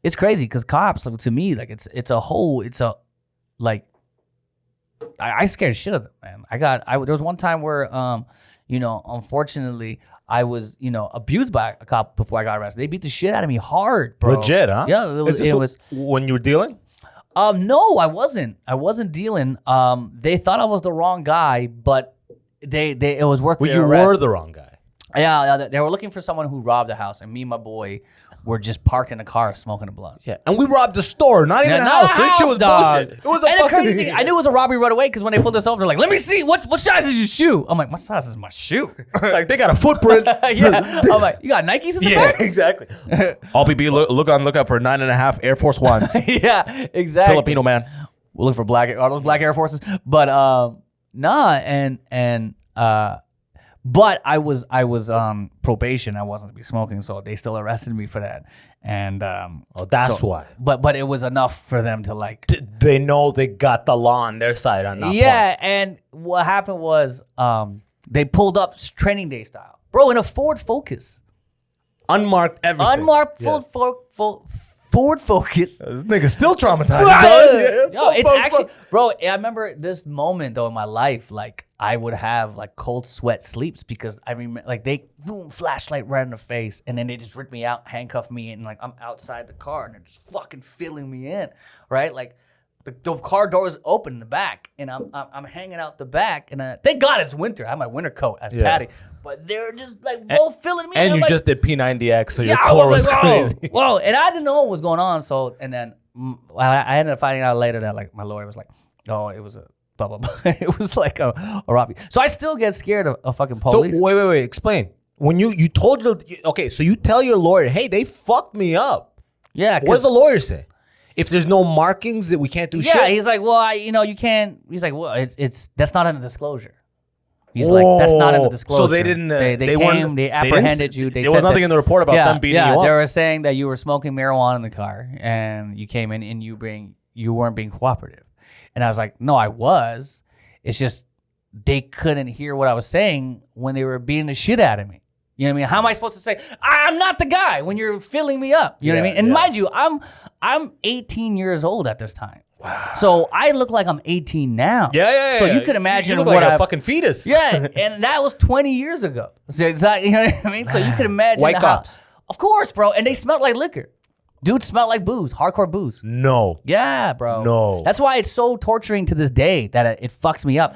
It's crazy because cops, like, to me, like I scared shit of them, man. There was one time where, unfortunately, I was, abused by a cop before I got arrested. They beat the shit out of me hard, bro. Legit, huh? Yeah, it was when you were dealing. No, I wasn't. I wasn't dealing. They thought I was the wrong guy, but it was worth Well, their you arrest. were the wrong guy. Yeah, they were looking for someone who robbed a house, and me and my boy were just parked in a car smoking a blunt. Yeah, and we robbed the store, not even a Not house. That shit was dog. bullshit. It was a and the fucking crazy thing, I knew it was a robbery right away because when they pulled us over, they're like, "Let me see what size is your shoe." I'm like, "My size is my shoe." Like they got a footprint. Yeah, I'm like, "You got Nikes in the back?" Exactly. All people look out for 9.5 Air Force Ones. Yeah, exactly. Filipino man. We'll look for those black Air Forces, but but I was on probation. I wasn't to be smoking, so they still arrested me for that. And that's why. But it was enough for them to like. They know they got the law on their side on that. Yeah, point. and what happened was they pulled up training day style, bro, in a Ford Focus, unmarked everything. Unmarked Ford Focus. This nigga's still traumatized, bro. Yo, it's actually, bro. I remember this moment though in my life. Like I would have like cold sweat sleeps because I remember like they boom flashlight right in the face, and then they just ripped me out, handcuffed me, and like I'm outside the car and they're just fucking filling me in, right? Like the car door is open in the back, and I'm hanging out the back, and thank God it's winter. I have my winter coat as padding. But they're just like both filling me. And you like, just did P90X, so your core was crazy. Whoa, and I didn't know what was going on. So, and then I ended up finding out later that like my lawyer was like, "Oh, it was a blah blah blah." It was like a robbery. So I still get scared of fucking police. So wait, explain. When you told so you tell your lawyer, "Hey, they fucked me up." Yeah. What does the lawyer say? If there's no markings that we can't do shit. Yeah, he's like, "Well, you can't." He's like, "Well, it's that's not in the disclosure." He's like, that's not in the disclosure. So they didn't. They apprehended you. There was nothing in the report about them beating you up. They were saying that you were smoking marijuana in the car, and you came in and you weren't being cooperative. And I was like, no, I was. It's just they couldn't hear what I was saying when they were beating the shit out of me. You know what I mean? How am I supposed to say I'm not the guy when you're filling me up? You know what I mean? And mind you, I'm 18 years old at this time. Wow. So I look like I'm 18 now. Yeah. So you could imagine you look like a fucking fetus. Yeah, and that was 20 years ago. So exactly, you know what I mean? So you could imagine White cops. Of course, bro. And they smelled like liquor. Dude smelled like booze, hardcore booze. No. Yeah, bro. No. That's why it's so torturing to this day that it fucks me up.